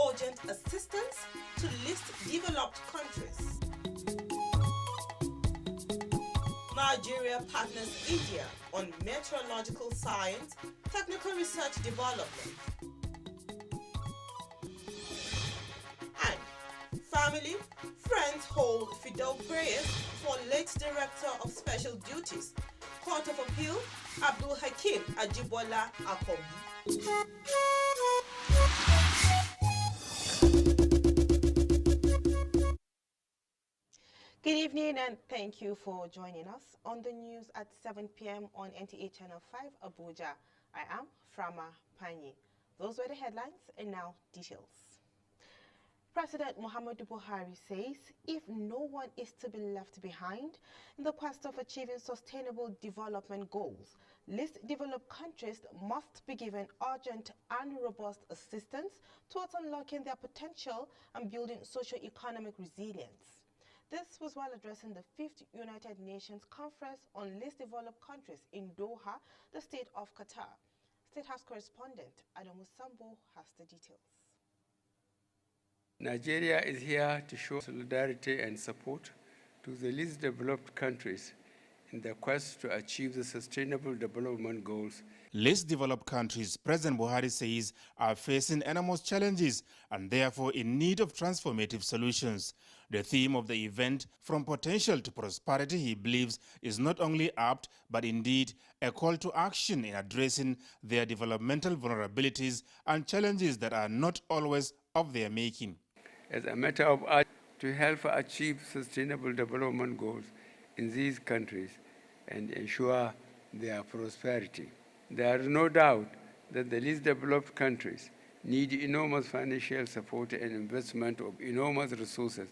urgent assistance to least developed countries. Nigeria partners India on meteorological science, technical research development. And family, friends hold fidel prayers for late Director of Special Duties, Court of Appeal, Abdul Hakim Ajibola Akombi. Good evening and thank you for joining us on the news at 7 p.m. on NTA Channel 5 Abuja. I am Frama Panyi. Those were the headlines and now details. President Muhammadu Buhari says if no one is to be left behind in the quest of achieving sustainable development goals, least developed countries must be given urgent and robust assistance towards unlocking their potential and building socio-economic resilience. This was while addressing the 5th United Nations Conference on Least Developed Countries in Doha, the state of Qatar. State House correspondent Adamu Sambo has the details. Nigeria is here to show solidarity and support to the least developed countries in their quest to achieve the sustainable development goals. Least developed countries, President Buhari says, are facing enormous challenges and therefore in need of transformative solutions. The theme of the event, From Potential to Prosperity, he believes, is not only apt, but indeed a call to action in addressing their developmental vulnerabilities and challenges that are not always of their making. As a matter of art, to help achieve sustainable development goals in these countries and ensure their prosperity. There is no doubt that the least developed countries need enormous financial support and investment of enormous resources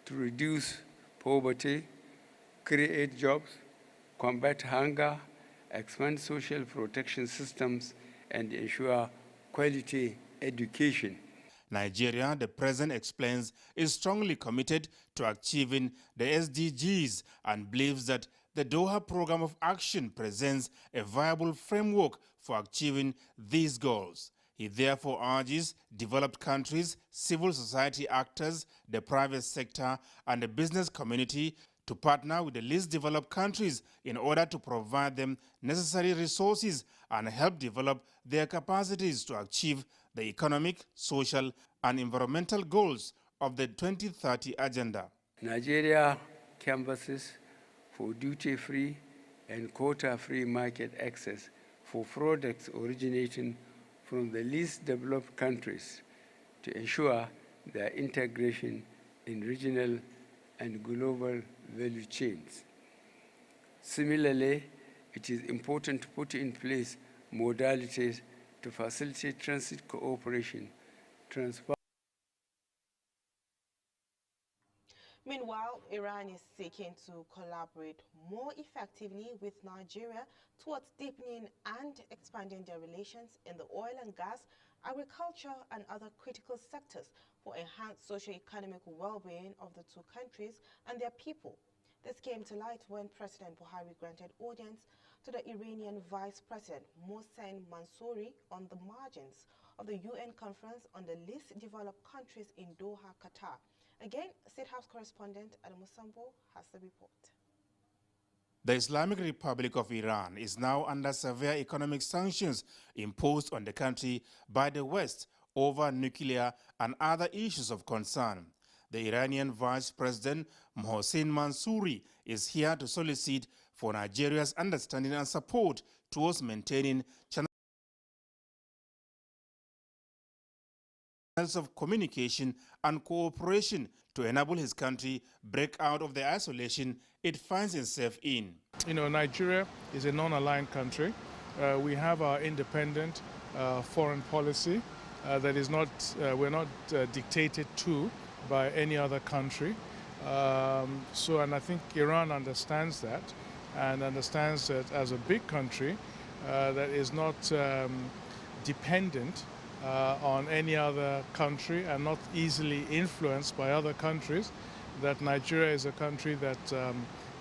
to reduce poverty, create jobs, combat hunger, expand social protection systems, and ensure quality education. Nigeria, the president explains, is strongly committed to achieving the SDGs and believes that the Doha Program of Action presents a viable framework for achieving these goals. He therefore urges developed countries, civil society actors, the private sector, and the business community to partner with the least developed countries in order to provide them necessary resources and help develop their capacities to achieve the economic, social, and environmental goals of the 2030 Agenda. Nigeria canvasses for duty-free and quota-free market access for products originating from the least developed countries to ensure their integration in regional and global value chains. Similarly, it is important to put in place modalities to facilitate transit cooperation, Meanwhile, Iran is seeking to collaborate more effectively with Nigeria towards deepening and expanding their relations in the oil and gas, agriculture, and other critical sectors for enhanced socio-economic well-being of the two countries and their people. This came to light when President Buhari granted audience to the Iranian Vice President Mohsen Mansouri on the margins of the UN Conference on the Least Developed Countries in Doha, Qatar. Again, State House correspondent Adamu Sambo has the report. The Islamic Republic of Iran is now under severe economic sanctions imposed on the country by the West over nuclear and other issues of concern. The Iranian Vice President Mohsen Mansouri is here to solicit for Nigeria's understanding and support towards maintaining channels of communication and cooperation to enable his country break out of the isolation it finds itself in. You know, Nigeria is a non-aligned country. We have our independent foreign policy that is not, we're not dictated to by any other country. And I think Iran understands that and understands that as a big country that is not dependent on any other country and not easily influenced by other countries, that Nigeria is a country that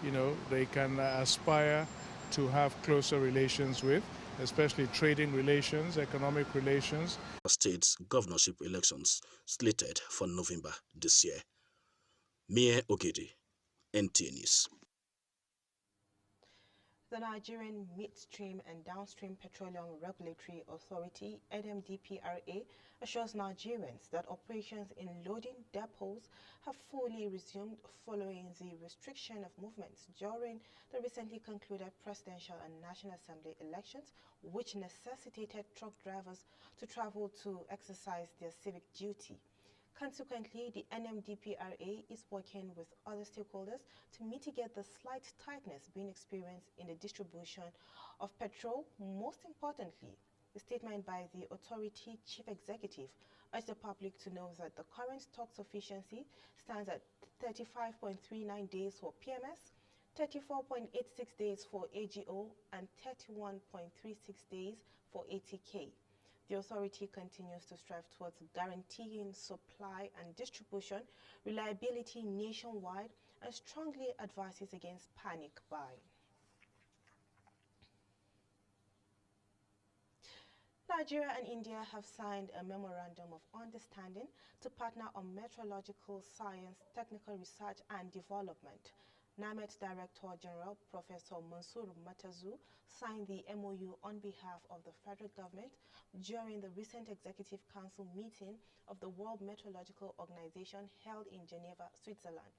you know, they can aspire to have closer relations with especially trading relations, economic relations. State's governorship elections slated for November this year. Mie Ogidi, NTA News. The Nigerian Midstream and Downstream Petroleum Regulatory Authority, NMDPRA, assures Nigerians that operations in loading depots have fully resumed following the restriction of movements during the recently concluded presidential and National Assembly elections, which necessitated truck drivers to travel to exercise their civic duty. Consequently, the NMDPRA is working with other stakeholders to mitigate the slight tightness being experienced in the distribution of petrol. Most importantly, the statement by the authority chief executive urged the public to know that the current stock sufficiency stands at 35.39 days for PMS, 34.86 days for AGO, and 31.36 days for ATK. The authority continues to strive towards guaranteeing supply and distribution reliability nationwide and strongly advises against panic buying. Nigeria and India have signed a memorandum of understanding to partner on meteorological science, technical research and development. NIMET Director General Professor Mansour Matazu signed the MOU on behalf of the federal government during the recent Executive Council meeting of the World Meteorological Organization held in Geneva, Switzerland.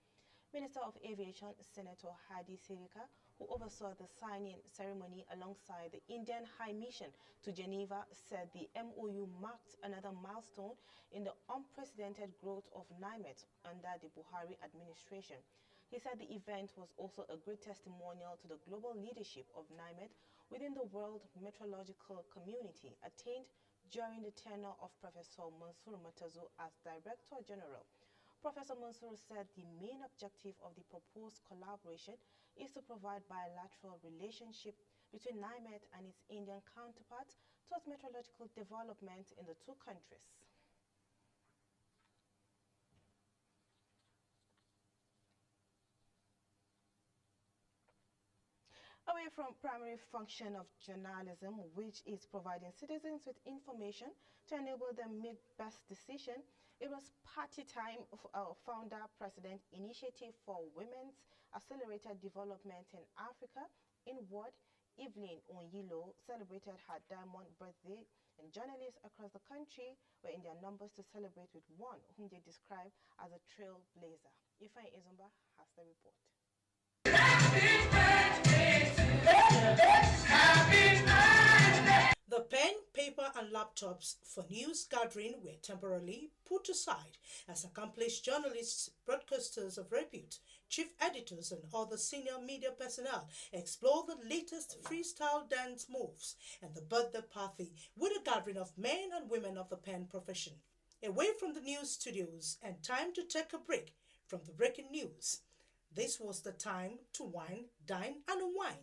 Minister of Aviation Senator Hadi Sirika, who oversaw the signing ceremony alongside the Indian High Mission to Geneva, said the MOU marked another milestone in the unprecedented growth of NIMET under the Buhari administration. He said the event was also a great testimonial to the global leadership of NIMET within the world meteorological community attained during the tenure of Professor Mansour Matazu as Director General. Professor Mansour said the main objective of the proposed collaboration is to provide bilateral relationship between NIMET and its Indian counterpart towards meteorological development in the two countries. Away from primary function of journalism, which is providing citizens with information to enable them make best decision, it was party time of our founder-president Initiative for Women's Accelerated Development in Africa. In word, Evelyn Onyilo celebrated her diamond birthday, and journalists across the country were in their numbers to celebrate with one whom they describe as a trailblazer. Ifeanyi Izumba has the report. The pen, paper and laptops for news gathering were temporarily put aside as accomplished journalists, broadcasters of repute, chief editors and other senior media personnel explore the latest freestyle dance moves and the birthday party with a gathering of men and women of the pen profession. Away from the news studios and time to take a break from the breaking news. This was the time to wine, dine and unwind.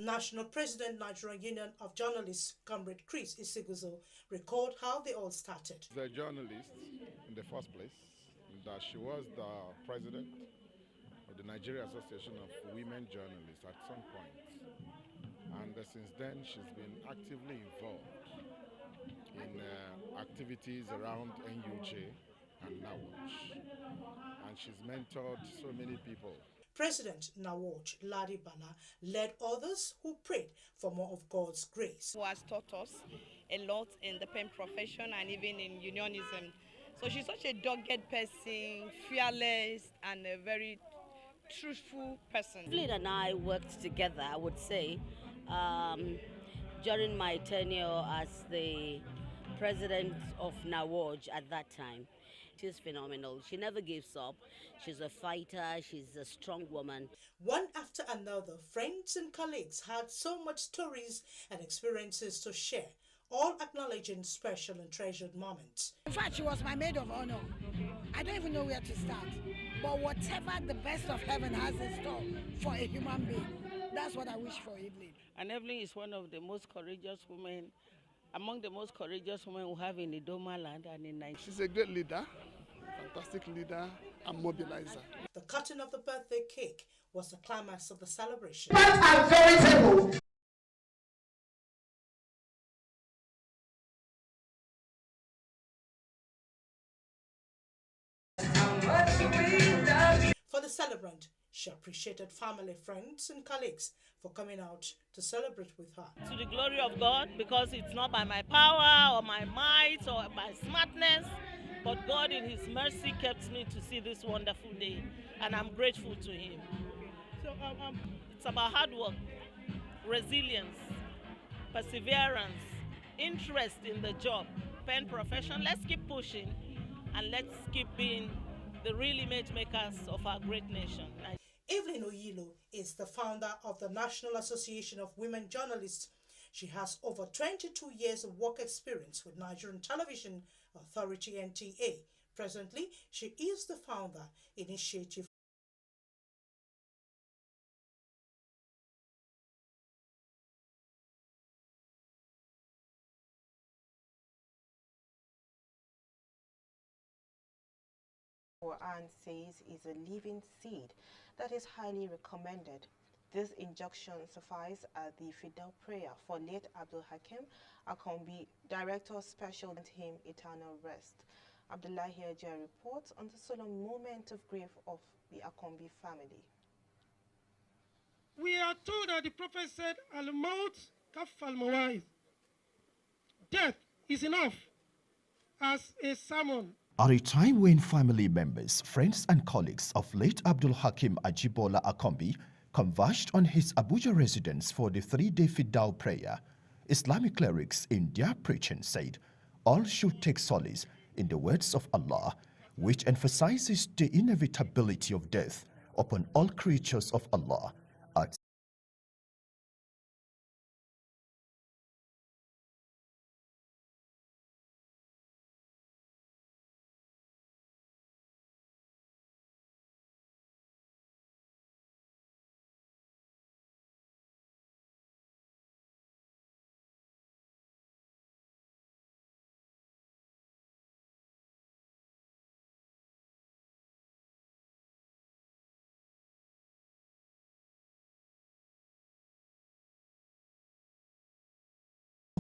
National President, Nigerian Union of Journalists, Comrade Chris Isiguzo, recalled how they all started. As a journalist in the first place, that she was the president of the Nigeria Association of Women Journalists at some point. And since then, she's been actively involved in activities around NUJ and NAWAJ. And she's mentored so many people. President NAWAJ, Ladi Bala, led others who prayed for more of God's grace. Who has taught us a lot in the pen profession and even in unionism. So she's such a dogged person, fearless and a very truthful person. Evelyn and I worked together, I would say, during my tenure as the president of NAWAJ at that time. She's phenomenal. She never gives up. She's a fighter. She's a strong woman. One after another, friends and colleagues had so much stories and experiences to share, all acknowledging special and treasured moments. In fact, she was my maid of honor. I don't even know where to start. But whatever the best of heaven has in store for a human being, that's what I wish for Evelyn. And Evelyn is one of the most courageous women, among the most courageous women we have in Idoma land and in Nigeria. She's a great leader, fantastic leader and mobilizer. The cutting of the birthday cake was the climax of the celebration. For the celebrant, she appreciated family, friends, and colleagues for coming out to celebrate with her. To the glory of God, because it's not by my power or my might or my smartness, but God in His mercy kept me to see this wonderful day, and I'm grateful to Him. So it's about hard work, resilience, perseverance, interest in the job, pen profession. Let's keep pushing, and let's keep being the real image makers of our great nation. Evelyn Oyilo is the founder of the National Association of Women Journalists. She has over 22 years of work experience with Nigerian Television Authority NTA. Presently, she is the founder initiative Quran says is a living seed that is highly recommended. This injunction suffices at the Fidel prayer for late Abdul Hakim Akombi, Director Special, and him eternal rest. Abdullahi Ajay reports on the solemn moment of grief of the Akombi family. We are told that the Prophet said, Al-Maut Kafal Mawaiz. Death is enough as a sermon. At a time when family members, friends and colleagues of late Abdul Hakim Ajibola Akombi converged on his Abuja residence for the 3-day Fidal prayer, Islamic clerics in their preaching said all should take solace in the words of Allah, which emphasizes the inevitability of death upon all creatures of Allah. At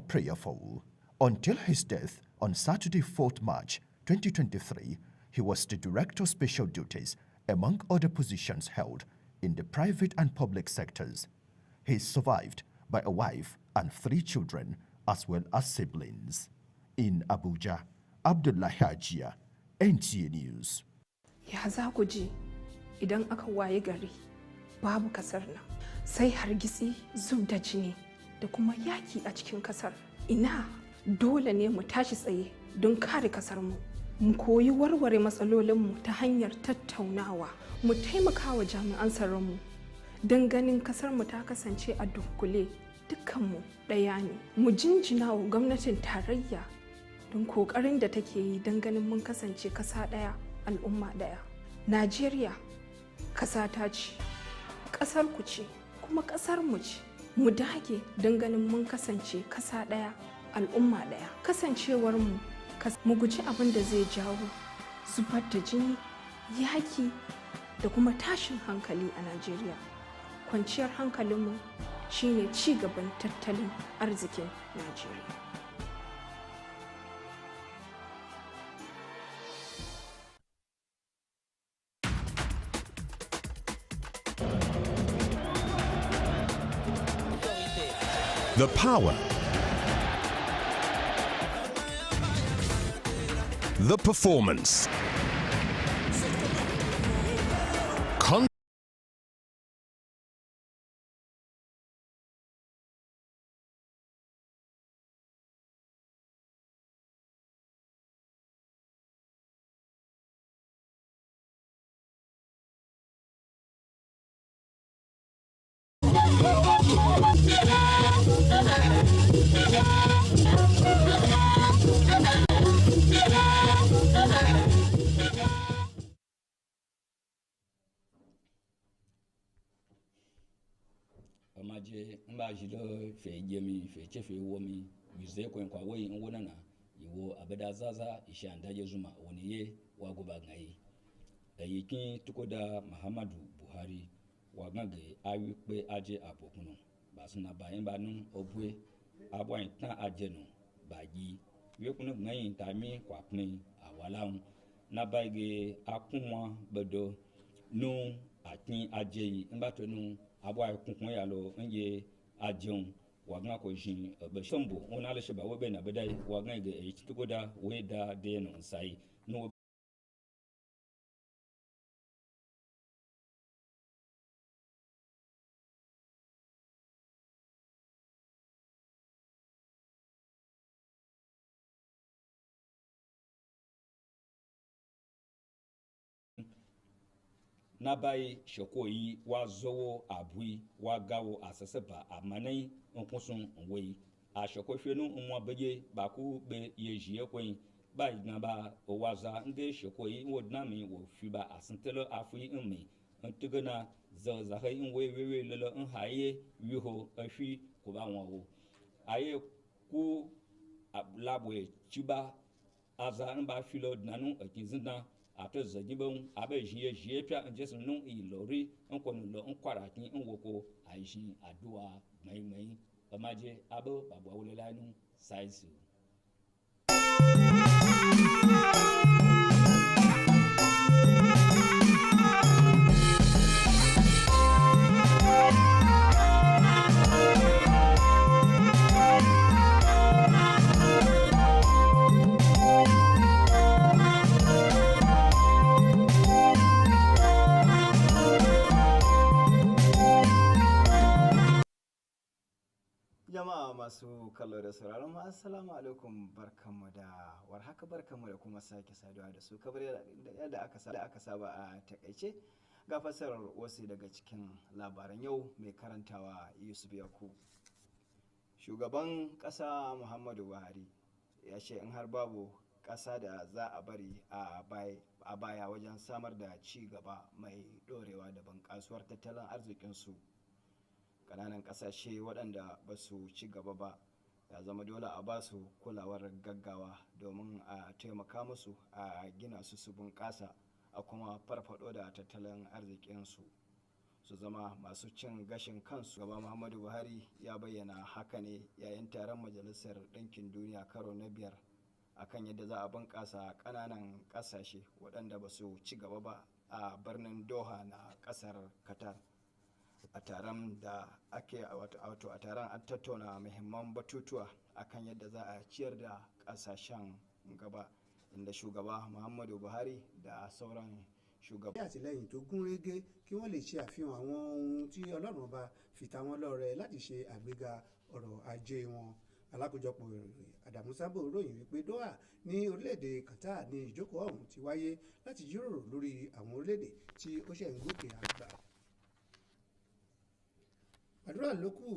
prayerful. Until his death on Saturday, 4th March 2023, he was the Director of Special Duties, among other positions held in the private and public sectors. He is survived by a wife and 3 children, as well as siblings. In Abuja, Abdullahi Hajiya, NTA News. Ya za ku ji idan aka waye gari babu kasar nan, sai hargitsi, zub da jini da kuma yaki a cikin kasar. Ina dole ne mu tashi tsaye don kare kasar mu. Mu koyi warware matsalolin mu ta hanyar tattaunawa. Mu taimaka wa jami'an tsaron mu don ganin kasar mu ta kasance a dunkule, dukkan mu ɗaya ne. Mu jinjina wa gwamnatin tarayya don kokarin da take yi don ganin mun kasance kasa ɗaya, al'umma ɗaya. Najeriya kasa ta ce, kasar ku ce, kuma kasar mu ce. Mu dage don ganin mun kasance kasa ɗaya, al'umma ɗaya. Kasancewar mu guji abin da zai jawo zubar da jini, yaki da kuma tashin hankali a Najeriya. Kwanciyar hankalinmu shine ci gaban tattalin arzikin Najeriya. The power, the performance, Amaje mbajilo fe jemi fe chefe womi wize kwen kwa wei nwona na iwo abeda zaza ishanda yezuma woniye waguba ngai eyikin tukoda Muhammadu Buhari wa gange awi pe aje abokunu basuna ba yin ba nu obwe abwa tan ajenu bayi wekunu gnayin tami kwa pin awalaun na baige akunwa bedo nu atin aje yi nba to nu abwa kunkun ya lo nje ajeun wa gan ko jin be sombo ona le sheba we be na bedai wa gan ge eyikin tukoda we da de no sai nu nabai shokoyi wa zowo abui wa gawo asaseba amanai nkusun nwe a shokofenu nwa beje baku be yeji ekwen ba ignaba owaza nge shokoyi wodnami wo fiba asintelo afui nmi ntigana za hai nwe wewe lelo nhaye wiho afi ko ba won aye ku labwe chiba aza nba filo nanu akinzinda ato zagibon abe jiye pia njesu nu ilori nkonu lo nkwara kin nwoko aishin adua mai amaje abo babwa wulelanu saisu Jama'a masu kallo da sauraron mu assalamu alaikum barkanmu da warhaka barkanmu da kuma sake saduwa da su kamar yadda aka saba a takaice ga fasarar wasu daga cikin labaran yau mai karantawa Yusuf Yakubu. Shugaban ƙasa Muhammadu Buhari ya ce in har babu ƙasa da za a bari a baya wajen samar da ci gaba mai ɗorewa da bunƙasuwar tattalin arzikinsu. Ƙananan ƙasashe waɗanda ba su ci gaba ba ya zama dole a ba su kulawar gaggawa domin a taimaka musu a gina su bunƙasa a kuma farfado da tattalin arzikinsu su zama masu cin gashin kansu. Gaba Muhammadu Buhari ya bayyana haka ne yayin taron Majalisar Ɗinkin Duniya karo na 5 akan yadda za a bunƙasa ƙananan ƙasashe waɗanda ba su ci gaba ba a birnin Doha na ƙasar Qatar. A taron da ake wato a taron an tattauna muhimman batutuwa akan yadda za a ciyar da kasashen gaba inda shugaba Muhammadu Buhari da sauran shugaban àtìlẹ́yìn tó gún régé kí wọ́n lè ṣe àfihàn àwọn ohun tí Ọlọ́run bá fi ta wọ́n lọ́rẹ láti ṣe àgbéga ọrọ̀ ajé wọn. Alákòójọpọ̀ ìròyìn Adamu Sabo ròyìn wípé Doha ní orílẹ̀-èdè Qatar ní ìjókòó ọ̀hún ti wáyé láti jíròrò lórí àwọn orílẹ̀-èdè tí ó ṣẹ̀ ń gòkè àgbà. Àdúrà ló kù